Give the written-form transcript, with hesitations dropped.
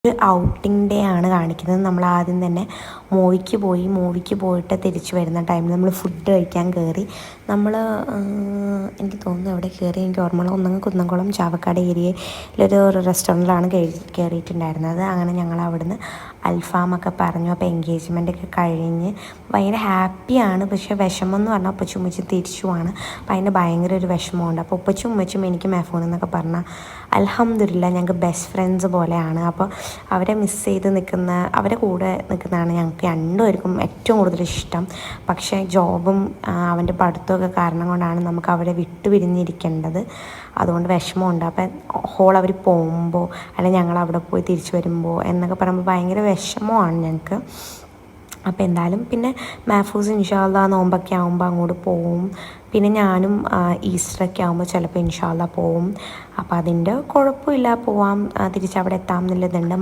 ഒരു outing day ആണ് കാണിക്കുന്നത്. നമ്മൾ ആദ്യം തന്നെ മൂവിക്ക് പോയിട്ട് തിരിച്ചു വരുന്ന ടൈമിൽ നമ്മൾ ഫുഡ് കഴിക്കാൻ കയറി. നമ്മൾ എനിക്ക് തോന്നുന്നു എവിടെ കയറി എനിക്ക് ഓർമ്മയുള്ളൂ, ഒന്നെങ്കിൽ കുന്നംകുളം ചാവക്കാട് ഏരിയയിലൊരു റെസ്റ്റോറൻറ്റിലാണ് കയറിയിട്ടുണ്ടായിരുന്നത്. അങ്ങനെ ഞങ്ങൾ അവിടുന്ന് അൽഫാമൊക്കെ പറഞ്ഞു. അപ്പോൾ എൻഗേജ്മെൻറ്റൊക്കെ കഴിഞ്ഞ് ഭയങ്കര ഹാപ്പിയാണ്. പക്ഷേ വിഷമം എന്ന് പറഞ്ഞാൽ ഉപ്പച്ചും ഉമ്മച്ചും തിരിച്ചുമാണ്. അപ്പോൾ അതിൻ്റെ ഭയങ്കര ഒരു വിഷമമുണ്ട്. അപ്പോൾ ഉപ്പച്ചും ഉമ്മച്ചും എനിക്ക് മെഫൂൺ എന്നൊക്കെ പറഞ്ഞാൽ അൽഹംദുലില്ലാ ഞങ്ങൾക്ക് ബെസ്റ്റ് ഫ്രണ്ട്സ് പോലെയാണ്. അപ്പോൾ അവരെ മിസ് ചെയ്ത് നിൽക്കുന്ന, അവരെ കൂടെ നിൽക്കുന്നതാണ് ഞങ്ങൾക്ക് രണ്ടുപേർക്കും ഏറ്റവും കൂടുതൽ ഇഷ്ടം. പക്ഷേ ജോബും അവൻ്റെ പഠിത്തമൊക്കെ കാരണം കൊണ്ടാണ് നമുക്ക് അവരെ വിട്ടുപിരിഞ്ഞിരിക്കേണ്ടത്. അതുകൊണ്ട് വിഷമമുണ്ട്. അപ്പം അവർ പോകുമ്പോൾ അല്ലെങ്കിൽ ഞങ്ങൾ അവിടെ പോയി തിരിച്ചു വരുമ്പോൾ എന്നൊക്കെ പറയുമ്പോൾ ഭയങ്കര വിഷമമാണ് ഞങ്ങൾക്ക്. അപ്പോൾ എന്തായാലും പിന്നെ മാഫൂസ് ഇൻഷാ അള്ളാ നോമ്പൊക്കെ ആകുമ്പോൾ അങ്ങോട്ട് പോവും. പിന്നെ ഞാനും ഈസ്റ്ററൊക്കെ ആകുമ്പോൾ ചിലപ്പോൾ ഇൻഷാ അള്ളാ പോവും. അപ്പോൾ അതിൻ്റെ കുഴപ്പമില്ല, പോവാം, തിരിച്ചവിടെ എത്താം എന്നുള്ളതുണ്ട്.